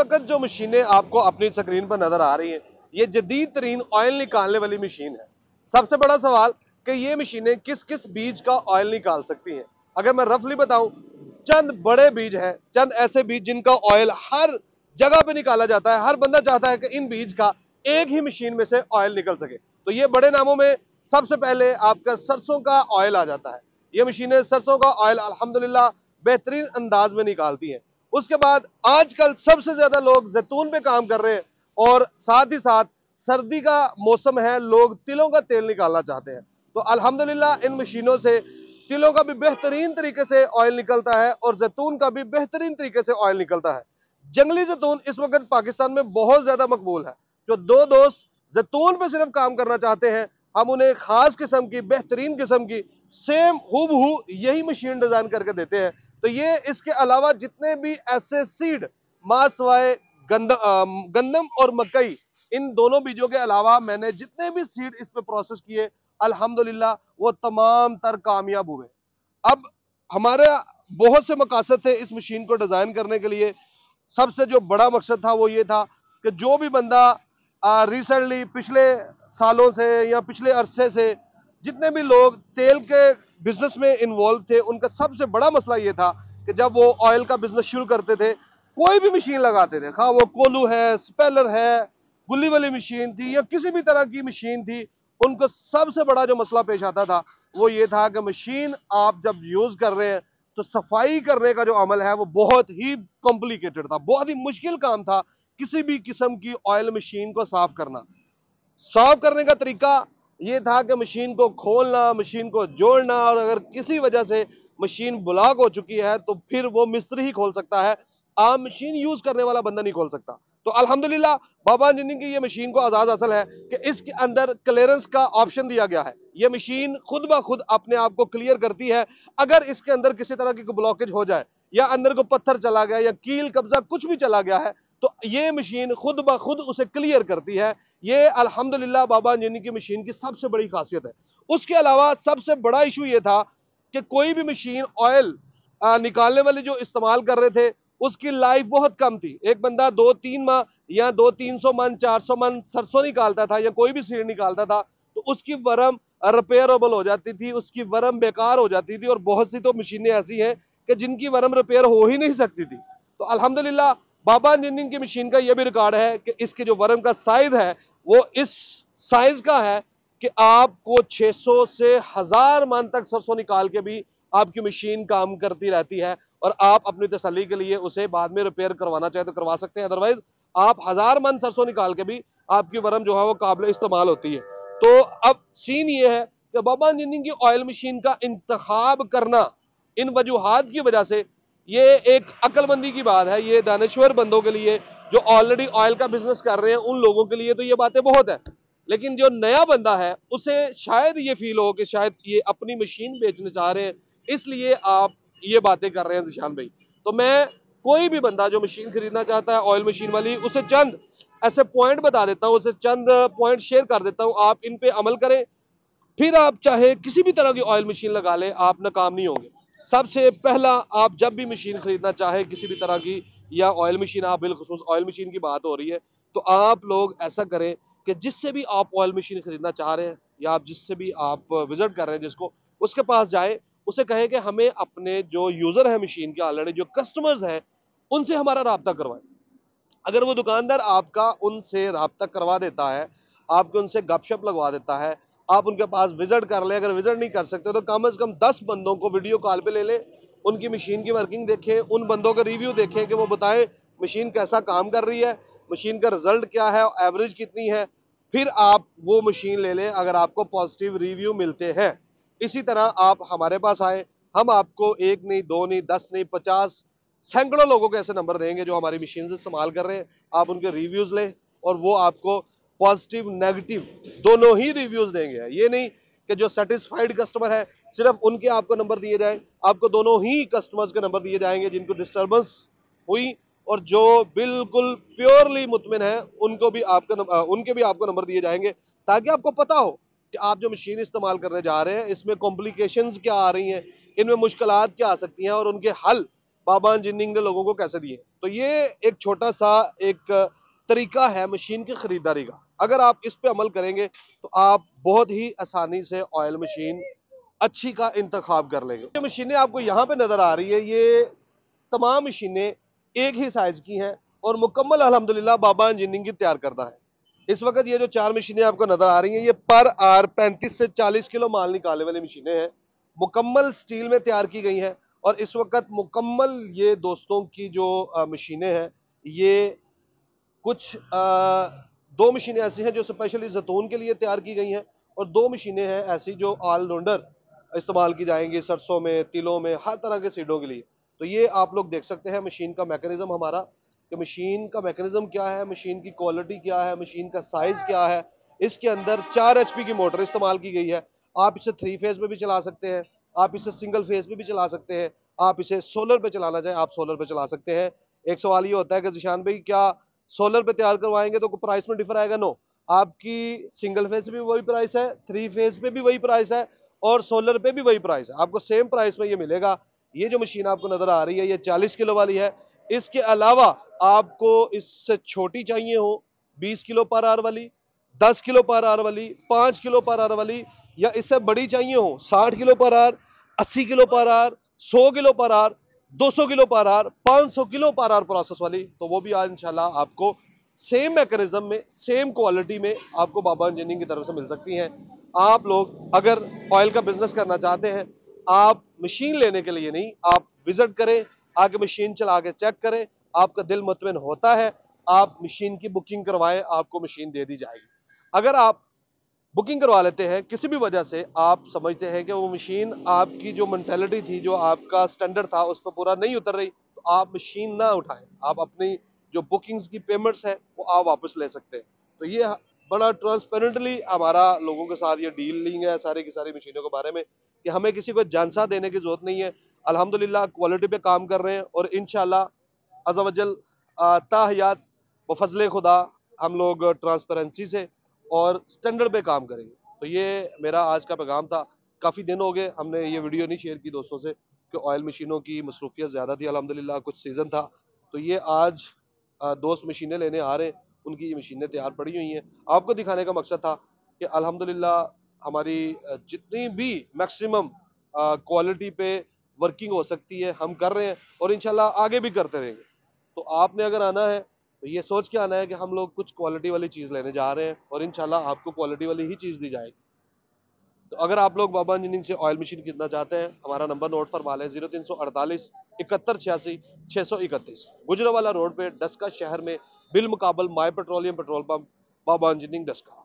वक्त जो मशीनें आपको अपनी स्क्रीन पर नजर आ रही हैं, ये जदीद तरीन ऑयल निकालने वाली मशीन है। सबसे बड़ा सवाल कि ये मशीनें किस किस बीज का ऑयल निकाल सकती हैं। अगर मैं रफली बताऊं, चंद बड़े बीज हैं, चंद ऐसे बीज जिनका ऑयल हर जगह पे निकाला जाता है। हर बंदा चाहता है कि इन बीज का एक ही मशीन में से ऑयल निकल सके। तो ये बड़े नामों में सबसे पहले आपका सरसों का ऑयल आ जाता है। ये मशीनें सरसों का ऑयल अल्हम्दुलिल्लाह बेहतरीन अंदाज में निकालती हैं। उसके बाद आजकल सबसे ज्यादा लोग जैतून पे काम कर रहे हैं, और साथ ही साथ सर्दी का मौसम है, लोग तिलों का तेल निकालना चाहते हैं। तो अल्हम्दुलिल्लाह इन मशीनों से तिलों का भी बेहतरीन तरीके से ऑयल निकलता है और जैतून का भी बेहतरीन तरीके से ऑयल निकलता है। जंगली जैतून इस वक्त पाकिस्तान में बहुत ज्यादा मकबूल है। जो दो दोस्त जैतून पे सिर्फ काम करना चाहते हैं, हम उन्हें खास किस्म की, बेहतरीन किस्म की, सेम हूबहू यही मशीन डिजाइन करके देते हैं। तो ये इसके अलावा जितने भी ऐसे सीड, मासवाए, गंदम और मकई, इन दोनों बीजों के अलावा मैंने जितने भी सीड इस पे प्रोसेस किए, अल्हम्दुलिल्लाह वो तमाम तर कामयाब हुए। अब हमारे बहुत से मकासद थे इस मशीन को डिजाइन करने के लिए। सबसे जो बड़ा मकसद था वो ये था कि जो भी बंदा रिसेंटली पिछले सालों से या पिछले अरसे से जितने भी लोग तेल के बिजनेस में इन्वॉल्व थे, उनका सबसे बड़ा मसला ये था कि जब वो ऑयल का बिजनेस शुरू करते थे, कोई भी मशीन लगाते थे, खा वो कोलू है, स्पेलर है, गुल्ली वाली मशीन थी या किसी भी तरह की मशीन थी, उनको सबसे बड़ा जो मसला पेश आता था वो ये था कि मशीन आप जब यूज कर रहे हैं तो सफाई करने का जो अमल है वो बहुत ही कॉम्प्लिकेटेड था, बहुत ही मुश्किल काम था किसी भी किस्म की ऑयल मशीन को साफ करना। साफ करने का तरीका यह था कि मशीन को खोलना, मशीन को जोड़ना, और अगर किसी वजह से मशीन ब्लॉक हो चुकी है तो फिर वो मिस्त्री ही खोल सकता है, आम मशीन यूज करने वाला बंदा नहीं खोल सकता। तो अल्हम्दुलिल्लाह बाबा इंजीनियरिंग की ये मशीन को आजाद हासिल है कि इसके अंदर क्लियरेंस का ऑप्शन दिया गया है। ये मशीन खुद ब खुद अपने आप को क्लियर करती है। अगर इसके अंदर किसी तरह की ब्लॉकेज हो जाए या अंदर को पत्थर चला गया या कील कब्जा कुछ भी चला गया है, तो ये मशीन खुद ब खुद उसे क्लियर करती है। ये अल्हम्दुलिल्लाह बाबा इंजीनियरिंग की मशीन की सबसे बड़ी खासियत है। उसके अलावा सबसे बड़ा इशू ये था कि कोई भी मशीन ऑयल निकालने वाली जो इस्तेमाल कर रहे थे, उसकी लाइफ बहुत कम थी। एक बंदा 2-3 माह या 200-300 मन, 400 मन सरसों निकालता था या कोई भी सीड निकालता था, तो उसकी वरम रिपेयरेबल हो जाती थी, उसकी वरम बेकार हो जाती थी। और बहुत सी तो मशीनें ऐसी हैं कि जिनकी वरम रिपेयर हो ही नहीं सकती थी। तो अल्हम्दुलिल्लाह बाबा इंजीनियरिंग की मशीन का यह भी रिकॉर्ड है कि इसके जो वरम का साइज है वो इस साइज का है कि आपको 600 से 1000 मन तक सरसों निकाल के भी आपकी मशीन काम करती रहती है, और आप अपनी तसल्ली के लिए उसे बाद में रिपेयर करवाना चाहे तो करवा सकते हैं। अदरवाइज आप 1000 मन सरसों निकाल के भी आपकी वरम जो है वो काबिल इस्तेमाल होती है। तो अब सीन ये है कि बाबा इंजीनियरिंग की ऑयल मशीन का इंतखाब करना इन वजूहात की वजह से ये एक अक्लमंदी की बात है। ये दानश्वर बंदों के लिए जो ऑलरेडी ऑयल का बिजनेस कर रहे हैं, उन लोगों के लिए तो ये बातें बहुत है, लेकिन जो नया बंदा है उसे शायद ये फील हो कि शायद ये अपनी मशीन बेचना चाह रहे हैं, इसलिए आप ये बातें कर रहे हैं जिशान भाई। तो मैं कोई भी बंदा जो मशीन खरीदना चाहता है ऑयल मशीन वाली, उसे चंद ऐसे पॉइंट बता देता हूं, उसे चंद पॉइंट शेयर कर देता हूं, आप इन पे अमल करें, फिर आप चाहे किसी भी तरह की ऑयल मशीन लगा लें, आप नाकाम नहीं होंगे। सबसे पहला, आप जब भी मशीन खरीदना चाहे किसी भी तरह की, या ऑयल मशीन, आप बिलखुसूस ऑयल मशीन की बात हो रही है, तो आप लोग ऐसा करें कि जिससे भी आप ऑयल मशीन खरीदना चाह रहे हैं या आप जिससे भी आप विजिट कर रहे हैं जिसको, उसके पास जाए, उसे कहें कि हमें अपने जो यूजर है मशीन के, ऑलरेडी जो कस्टमर्स हैं, उनसे हमारा राब्ता करवाएं। अगर वो दुकानदार आपका उनसे राब्ता करवा देता है, आपके उनसे गपशप लगवा देता है, आप उनके पास विजिट कर लें, अगर विजिट नहीं कर सकते तो कम से कम 10 बंदों को वीडियो कॉल पे ले लें, उनकी मशीन की वर्किंग देखें, उन बंदों का रिव्यू देखें कि वो बताएं मशीन कैसा काम कर रही है, मशीन का रिजल्ट क्या है, एवरेज कितनी है, फिर आप वो मशीन ले लें अगर आपको पॉजिटिव रिव्यू मिलते हैं। इसी तरह आप हमारे पास आए, हम आपको एक नहीं, दो नहीं, 10 नहीं, 50 सैकड़ों लोगों के ऐसे नंबर देंगे जो हमारी मशीन से इस्तेमाल कर रहे हैं। आप उनके रिव्यूज लें और वो आपको पॉजिटिव नेगेटिव दोनों ही रिव्यूज देंगे। ये नहीं कि जो सेटिस्फाइड कस्टमर है सिर्फ उनके आपको नंबर दिए जाए, आपको दोनों ही कस्टमर्स के नंबर दिए जाएंगे जिनको डिस्टर्बेंस हुई, और जो बिल्कुल प्योरली मुतमिन है उनको भी उनके भी आपको नंबर दिए जाएंगे, ताकि आपको पता हो कि आप जो मशीन इस्तेमाल करने जा रहे हैं इसमें कॉम्प्लिकेशंस क्या आ रही हैं, इनमें मुश्किलात क्या आ सकती हैं और उनके हल बाबा इंजीनियरिंग ने लोगों को कैसे दिए। तो ये एक छोटा सा एक तरीका है मशीन की खरीदारी का। अगर आप इस पे अमल करेंगे तो आप बहुत ही आसानी से ऑयल मशीन अच्छी का इंतखाब कर लेंगे। ये मशीनें आपको यहाँ पे नजर आ रही है, ये तमाम मशीनें एक ही साइज की हैं और मुकम्मल अल्हम्दुलिल्लाह बाबा इंजीनियरिंग की तैयार करता है। इस वक्त ये जो 4 मशीनें आपको नजर आ रही हैं, ये पर आर 35 से 40 किलो माल निकालने वाली मशीनें हैं, मुकम्मल स्टील में तैयार की गई हैं। और इस वक्त मुकम्मल ये दोस्तों की जो मशीनें हैं, ये कुछ दो मशीनें ऐसी हैं जो स्पेशली जैतून के लिए तैयार की गई हैं, और दो मशीनें हैं ऐसी जो ऑलराउंडर इस्तेमाल की जाएंगी सरसों में, तिलों में, हर तरह के सीडों के लिए। तो ये आप लोग देख सकते हैं मशीन का मैकेनिज्म हमारा, कि मशीन का मैकेनिज्म क्या है, मशीन की क्वालिटी क्या है, मशीन का साइज क्या है। इसके अंदर 4 HP की मोटर इस्तेमाल की गई है। आप इसे 3 फेज पे भी चला सकते हैं, आप इसे सिंगल फेज पे भी चला सकते हैं, आप इसे सोलर पे चलाना चाहें आप सोलर पे चला सकते हैं। एक सवाल ये होता है कि जिशान भाई क्या सोलर पे तैयार करवाएंगे तो प्राइस में डिफर आएगा? नो, आपकी सिंगल फेज पे भी वही प्राइस है, 3 फेज पे भी वही प्राइस है, और सोलर पे भी वही प्राइस है, आपको सेम प्राइस में ये मिलेगा। ये जो मशीन आपको नजर आ रही है ये 40 किलो वाली है। इसके अलावा आपको इससे छोटी चाहिए हो, 20 किलो पर आवर वाली, 10 किलो पर आवर वाली, 5 किलो पर आवर वाली, या इससे बड़ी चाहिए हो 60 kilo per hour, 80 kilo per hour, 100 kilo per hour, 200 kilo per hour, 500 kilo per hour process वाली, तो वो भी आज इंशाल्लाह आपको सेम मैकेनिज्म में, सेम क्वालिटी में आपको बाबा इंजीनियरिंग की तरफ से मिल सकती हैं। आप लोग अगर ऑयल का बिजनेस करना चाहते हैं, आप मशीन लेने के लिए नहीं, आप विजिट करें, आके मशीन चला के चेक करें, आपका दिल मुतमिन होता है, आप मशीन की बुकिंग करवाएं, आपको मशीन दे दी जाएगी। अगर आप बुकिंग करवा लेते हैं, किसी भी वजह से आप समझते हैं कि वो मशीन आपकी जो मेंटेलिटी थी, जो आपका स्टैंडर्ड था, उस पर पूरा नहीं उतर रही, तो आप मशीन ना उठाएं, आप अपनी जो बुकिंग्स की पेमेंट्स है वो आप वापस ले सकते हैं। तो ये बड़ा ट्रांसपेरेंटली हमारा लोगों के साथ ये डीलिंग है सारी की सारी मशीनों के बारे में, कि हमें किसी को जानसा देने की जरूरत नहीं है। अल्हम्दुलिल्लाह क्वालिटी पे काम कर रहे हैं, और इंशाल्लाह अज़्ज़ा वजल ताहयात व फजले खुदा हम लोग ट्रांसपेरेंसी से और स्टैंडर्ड पे काम करेंगे। तो ये मेरा आज का पैगाम था। काफ़ी दिन हो गए हमने ये वीडियो नहीं शेयर की दोस्तों से, कि ऑयल मशीनों की मसरूफियत ज़्यादा थी, अल्हम्दुलिल्लाह कुछ सीज़न था, तो ये आज दोस्त मशीनें लेने आ रहे हैं, उनकी ये मशीनें तैयार पड़ी हुई हैं। आपको दिखाने का मकसद था कि अल्हम्दुलिल्लाह हमारी जितनी भी मैक्सिमम क्वालिटी पे वर्किंग हो सकती है हम कर रहे हैं, और इंशाल्लाह आगे भी करते रहेंगे। तो आपने अगर आना है तो ये सोच के आना है कि हम लोग कुछ क्वालिटी वाली चीज़ लेने जा रहे हैं, और इंशाल्लाह आपको क्वालिटी वाली ही चीज़ दी जाएगी। तो अगर आप लोग बाबा इंजीनियरिंग से ऑयल मशीन खरीदना चाहते हैं, हमारा नंबर नोट फरमा लें, 0348 7186 631, गुजरावाला रोड पे डस्का शहर में बिल मुकाबल माई पेट्रोलियम पेट्रोल पंप, बाबा इंजीनियरिंग डस्का।